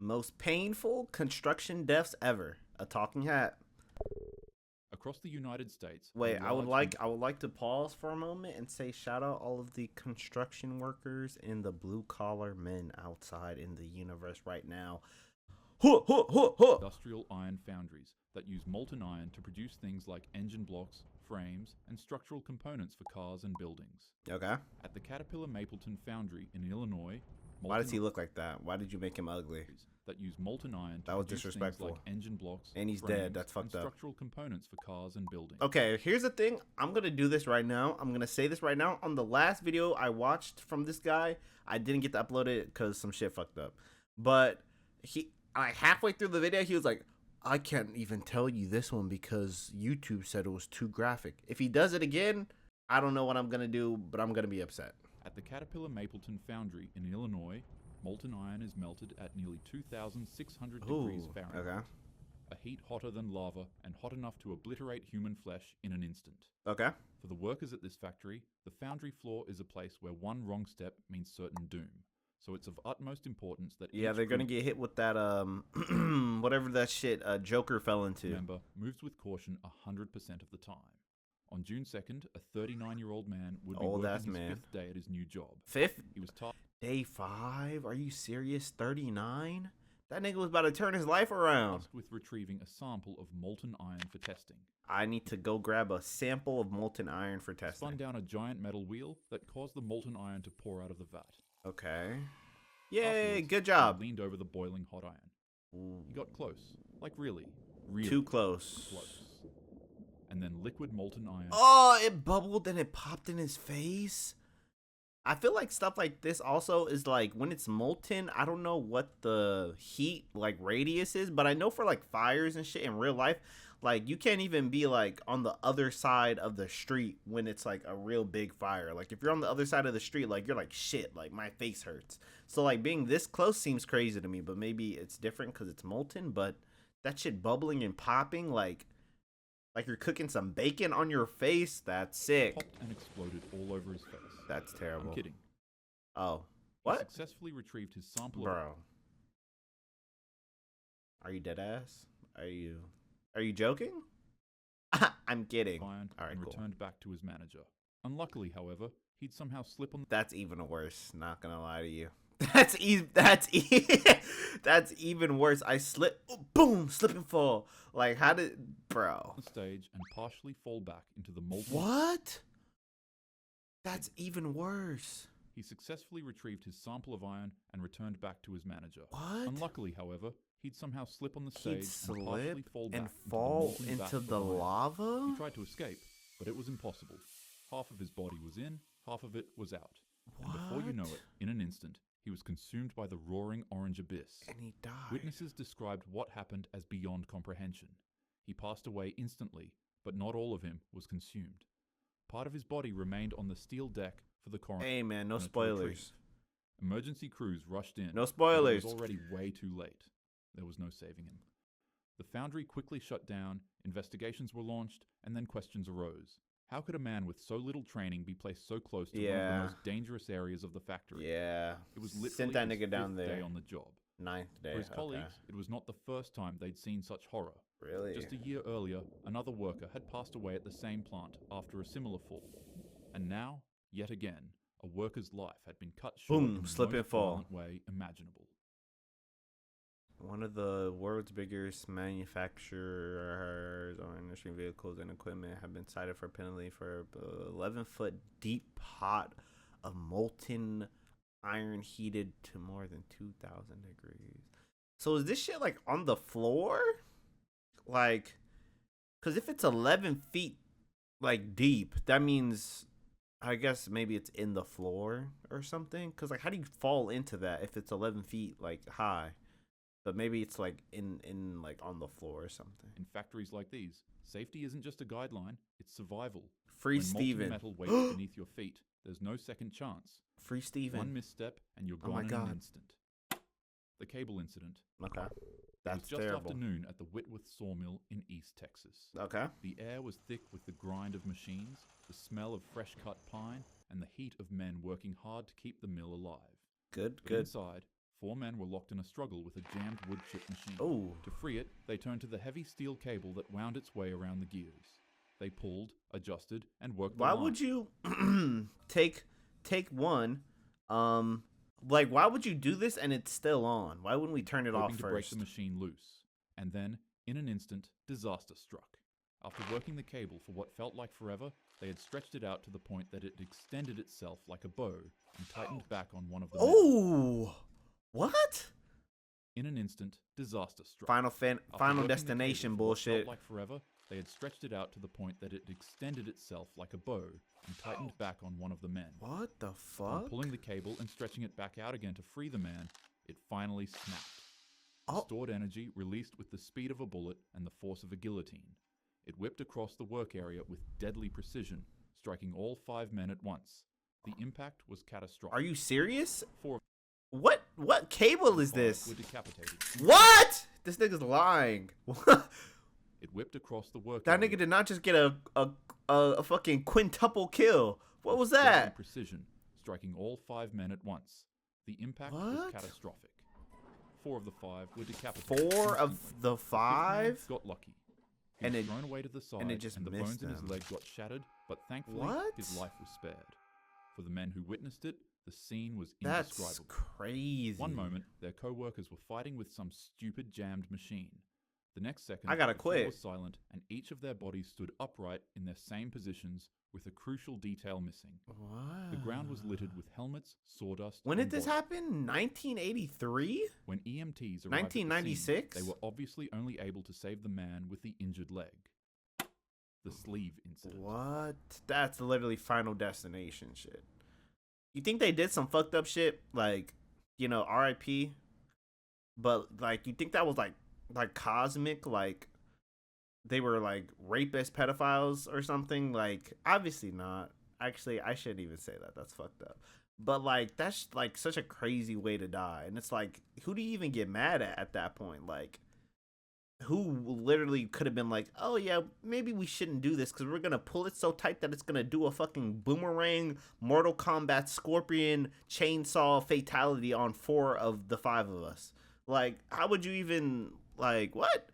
Most painful construction deaths ever. A talking hat. Across the United States. Wait, I would like to pause for a moment and say shout out all of the construction workers and the blue collar men outside in the universe right now. Industrial iron foundries that use molten iron to produce things like engine blocks, frames, and structural components for cars and buildings. Okay. At the Caterpillar Mapleton foundry in Illinois, Why does he look like that? Why did you make him ugly? That use molten iron to That was produce disrespectful. things like engine blocks, And he's frames, dead. That's fucked and up. structural components for cars and buildings. Okay, here's the thing. I'm gonna do this right now. I'm gonna say this right now. On the last video I watched from this guy, I didn't get to upload it because some shit fucked up. But like halfway through the video, he was like, "I can't even tell you this one because YouTube said it was too graphic." If he does it again, I don't know what I'm gonna do, but I'm gonna be upset. At the Caterpillar Mapleton foundry in Illinois, molten iron is melted at nearly 2,600 degrees Fahrenheit. Okay. A heat hotter than lava and hot enough to obliterate human flesh in an instant. Okay. For the workers at this factory, the foundry floor is a place where one wrong step means certain doom. So it's of utmost importance that They're gonna get hit with that whatever that shit Joker fell into. Member moves with caution 100% of the time. On June 2nd, a 39-year-old man would be working his fifth day at his new job. Fifth? He was taught. Day 5? Are you serious? 39? That nigga was about to turn his life around. With retrieving a sample of molten iron for testing. I need to go grab a sample of molten iron for testing. Spun down a giant metal wheel that caused the molten iron to pour out of the vat. Okay. Yay, Afterwards, good job. He leaned over the boiling hot iron. Ooh. He got close. Like really Too close. And then liquid molten iron. Oh, it bubbled and it popped in his face. I feel like stuff like this also is like when it's molten, I don't know what the heat like radius is, but I know for like fires and shit in real life, like you can't even be like on the other side of the street when it's like a real big fire. Like if you're on the other side of the street, like you're like shit, like my face hurts. So like being this close seems crazy to me, but maybe it's different because it's molten. But that shit bubbling and popping like you're cooking some bacon on your face. That's sick. Popped and exploded all over his face. That's terrible. I'm kidding. Oh. What? He successfully retrieved his sample. Bro. Are you dead ass? Are you joking? I'm kidding. Iron All right, and cool. returned back to his manager. Unluckily, however, he'd somehow slip on. That's even worse. Not gonna lie to you. That's even worse. I slip, boom, slip and fall. Like how did, bro? The stage and partially fall back into the molten. What? That's even worse. He successfully retrieved his sample of iron and returned back to his manager. What? Unluckily, however, he'd somehow slip on the He'd stage and partially fall back fall into into the the molten vat of iron. lava? He tried to escape, but it was impossible. Half of his body was in, half of it was out. And before you know What? it, in an instant, he was consumed by the roaring orange abyss. And he died. Witnesses described what happened as beyond comprehension. He passed away instantly, but not all of him was consumed. Part of his body remained on the steel deck for the coroner. Hey man, no to spoilers. retrieve. Emergency crews rushed in. No but spoilers. It was already way too late. There was no saving him. The foundry quickly shut down, investigations were launched, and then questions arose. How could a man with so little training be placed so close to one of the most dangerous areas of the factory? Yeah. It was literally Sent that his nigga down fifth there. day on the job. 9th day. For his Okay. colleagues, it was not the first time they'd seen such horror. Really? Just a year earlier, another worker had passed away at the same plant after a similar fall. And now, yet again, a worker's life had been cut short Boom, in the slip and most fall. violent way imaginable. One of the world's biggest manufacturers of industry vehicles and equipment have been cited for penalty for 11-foot deep pot of molten iron heated to more than 2,000 degrees. So is this shit like on the floor? Like, because if it's 11 feet like deep, that means I guess maybe it's in the floor or something. Because like, how do you fall into that if it's 11 feet like high? But maybe it's like in like on the floor or something. In factories like these, safety isn't just a guideline, it's survival. Free When Steven. molten metal waits beneath your feet, there's no second chance. Free Steven. One misstep and you're Oh gone my in God. an instant. The cable incident. Okay. It was That's just terrible. after noon at the Whitworth sawmill in East Texas. Okay. The air was thick with the grind of machines, the smell of fresh cut pine, and the heat of men working hard to keep the mill alive. Good, But good. inside, 4 men were locked in a struggle with a jammed wood chip machine. Oh. To free it, they turned to the heavy steel cable that wound its way around the gears. They pulled, adjusted, and worked the Why line. would you take one? Like, why would you do this and it's still on? Why wouldn't we turn it hoping off to break first? the machine loose. And then, in an instant, disaster struck. After working the cable for what felt like forever, they had stretched it out to the point that it extended itself like a bow and tightened back on one of the men. Oh, what? In an instant, disaster struck. Final After Final working the Destination cable for what felt bullshit. like forever, they had stretched it out to the point that it extended itself like a bow and tightened back on one of the men. What the On fuck? pulling the cable and stretching it back out again to free the man, it finally snapped. Oh. Stored energy released with the speed of a bullet and the force of a guillotine. It whipped across the work area with deadly precision, striking all 5 men at once. The impact was catastrophic. Are you serious? 4 of What cable is the 5 this? were decapitated. What? This nigga's lying. It whipped across the work That area nigga did not just get a fucking quintuple kill. What was with deadly that? precision, striking all 5 men at once. The impact was What? catastrophic. 4 of the 5 were decapitated. 4 of instantly. the The 5th man 5? got lucky. He And was it- thrown away to the side, and it just the missed bones in his them. leg got shattered, but thankfully What? his life was spared. For the men who witnessed it, the scene was That's indescribable. crazy. One moment, their co-workers were fighting with some stupid jammed machine. The next second, I gotta the floor quit. was silent, and each of their bodies stood upright in their same positions, with a crucial detail missing. What? The ground was littered with helmets, sawdust. When and did this bodies. happen? 1983? When EMTs arrived at the scene, 1996? they were obviously only able to save the man with the injured leg. The sleeve incident. What? That's literally Final Destination shit. You think they did some fucked up shit, like, you know, R.I.P. But like, you think that was like cosmic, like they were like rapist pedophiles or something? Like, obviously not. Actually, I shouldn't even say that. That's fucked up. But like, that's like such a crazy way to die, and it's like, who do you even get mad at that point? Like, who literally could have been like, oh yeah, maybe we shouldn't do this because we're gonna pull it so tight that it's gonna do a fucking boomerang Mortal Kombat Scorpion chainsaw fatality on 4 of the 5 of us. Like, how would you even, like, what?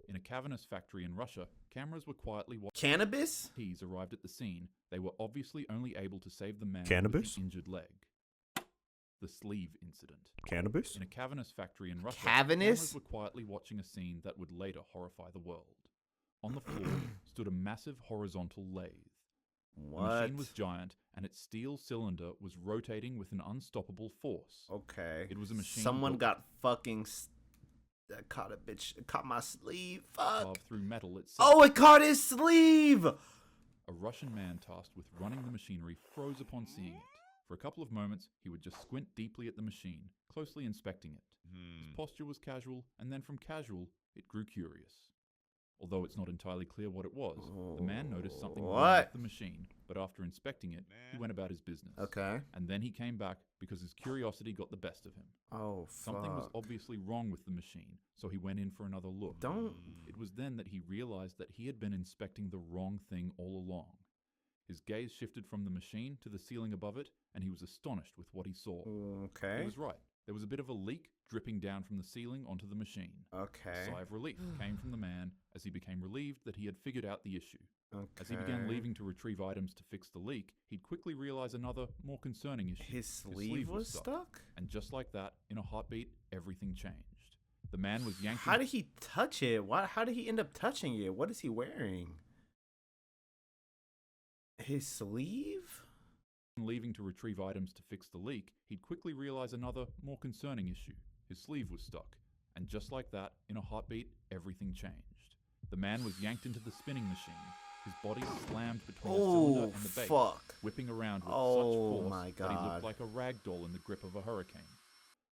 In a cavernous factory in Russia, cameras were quietly watching. Cannabis? EMTs arrived at the scene. They were obviously only able to save the man Cannabis? with the injured leg. The sleeve incident. Cannabis? In a cavernous factory in Russia, Cavernous? cameras were quietly watching a scene that would later horrify the world. On the floor stood a massive horizontal lathe. The What? machine was giant, and its steel cylinder was rotating with an unstoppable force. Okay. It was a machine Someone built- got fucking caught a bitch. It caught my sleeve. Fuck. Carved through metal itself. Oh, it caught his sleeve. A Russian man tasked with running the machinery froze upon seeing it. For a couple of moments, he would just squint deeply at the machine, closely inspecting it. His posture was casual, and then from casual, it grew curious. Although it's not entirely clear what it was, the man noticed something wrong What? with the machine, but after inspecting it, he went about his business. Okay. And then he came back because his curiosity got the best of him. Oh, fuck. Something was obviously wrong with the machine, so he went in for another look. Don't. It was then that he realized that he had been inspecting the wrong thing all along. His gaze shifted from the machine to the ceiling above it, and he was astonished with what he saw. Okay. He was right. There was a bit of a leak dripping down from the ceiling onto the machine. A Okay. sigh of relief came from the man as he became relieved that he had figured out the issue. Okay. As he began leaving to retrieve items to fix the leak, he'd quickly realize another, more concerning issue. His sleeve was stuck? And just like that, in a heartbeat, everything changed. The man was yanked. How did he touch it? How did he end up touching it? What is he wearing? His sleeve? Leaving to retrieve items to fix the leak, he'd quickly realize another, more concerning issue. His sleeve was stuck. And just like that, in a heartbeat, everything changed. The man was yanked into the spinning machine. His body slammed between the cylinder Oh, and the base, fuck. whipping around with Oh, such force my that he God. looked like a rag doll in the grip of a hurricane.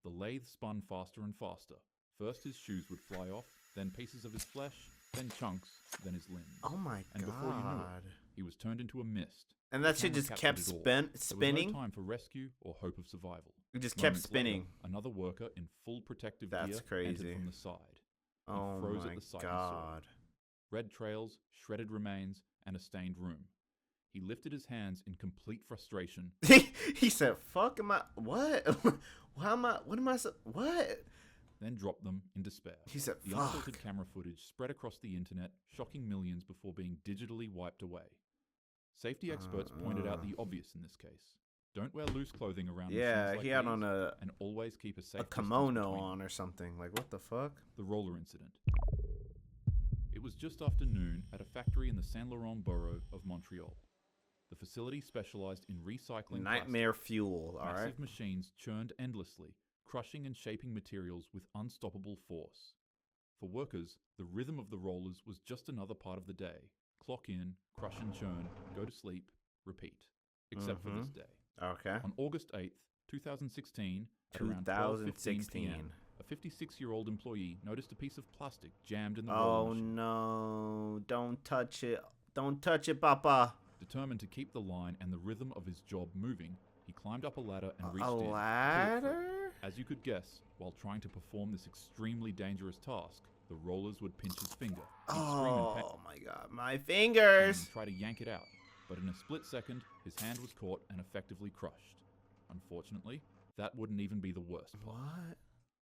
The lathe spun faster and faster. First his shoes would fly off, then pieces of his flesh, then chunks, then his limbs. Oh my And before you knew god. He was turned into a mist. And that The shit camera just captured kept it all. spin There was spinning? no time for rescue or hope of survival. It just kept Moments spinning. later, another worker in full protective That's gear entered crazy. from the side. Oh froze at my the sight he saw. god. Red trails, shredded remains, and a stained room. He lifted his hands in complete frustration. He said, fuck am I, what? What? then dropped them in despair. He said, The fuck. unfiltered camera footage spread across the internet, shocking millions before being digitally wiped away. Safety experts pointed out the obvious in this case. Don't wear loose clothing around Yeah, machines like he had these, on and always keep a safe a distance kimono between on or something. Like, what the fuck? The roller incident. It was just after noon at a factory in the Saint Laurent borough of Montreal. The facility specialized in recycling Nightmare fuel, plastic. all Massive right? machines churned endlessly, crushing and shaping materials with unstoppable force. For workers, the rhythm of the rollers was just another part of the day. Clock in, crush and churn, go to sleep, repeat. Except for this day. Okay. On August 8th, 2016, at around 12:15 p.m., a 56-year-old employee noticed a piece of plastic jammed in the roller Oh, machine. no. Don't touch it. Don't touch it, Papa. Determined to keep the line and the rhythm of his job moving, he climbed up a ladder and reached A in. to pull it through. ladder? As you could guess, while trying to perform this extremely dangerous task, the rollers would pinch his finger. He'd scream in pain Oh, my God. My fingers. and try to yank it out, but in a split second, his hand was caught and effectively crushed. Unfortunately, that wouldn't even be the worst part. What?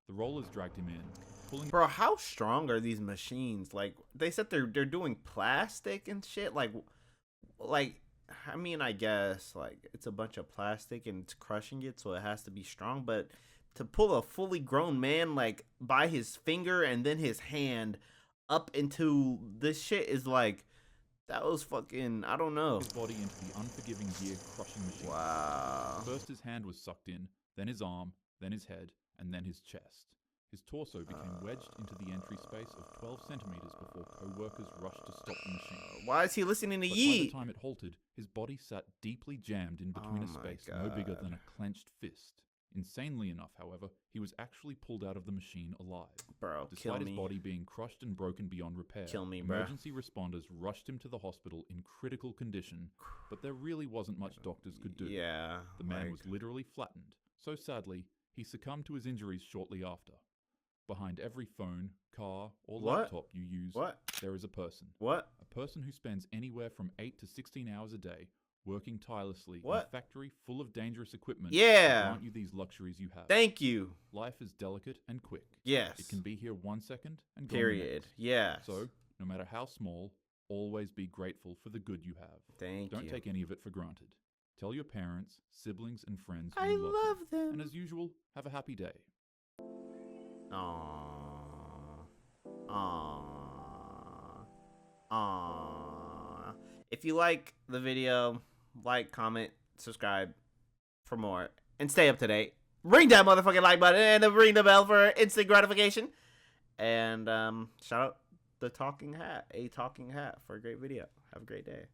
The rollers dragged him in, pulling Bro, how strong are these machines? Like, they said they're doing plastic and shit. Like, I mean, I guess, like, it's a bunch of plastic and it's crushing it, so it has to be strong. But to pull a fully grown man, like, by his finger and then his hand up into this shit is like, that was fucking, I don't know. his body into the unforgiving gear crushing machine. Wow. First his hand was sucked in, then his arm, then his head, and then his chest. His torso became wedged into the entry space of 12 centimeters before co-workers rushed to stop the machine. Why is he listening to But by the Yeet? time it halted, his body sat deeply jammed in between Oh a my space no bigger God. than a clenched fist. Insanely enough, however, he was actually pulled out of the machine alive. Bro, kill Despite his me. body being crushed and broken beyond repair, Kill me, bruh. emergency responders rushed him to the hospital in critical condition, but there really wasn't much doctors could do. Yeah. The man like- was literally flattened, so sadly, he succumbed to his injuries shortly after. Behind every phone, car, or What? laptop you use, What? there is a person. What? A person who spends anywhere from 8 to 16 hours a day working tirelessly in What? a factory full of dangerous equipment Yeah. to grant you these luxuries you have. Thank you. Life is delicate and quick. Yes. It can be here 1 second and gone the Period. next. Yes. So, no matter how small, always be grateful for the good you have. Thank Don't you. take any of it for granted. Tell your parents, siblings, and friends I you love love them. them. And as usual, have a happy day. Aww. Aww. Aww. If you like the video, like, comment, subscribe for more, and stay up to date. Ring that motherfucking like button and then ring the bell for instant gratification. And shout out the Talking Hat, a Talking Hat, for a great video. Have a great day.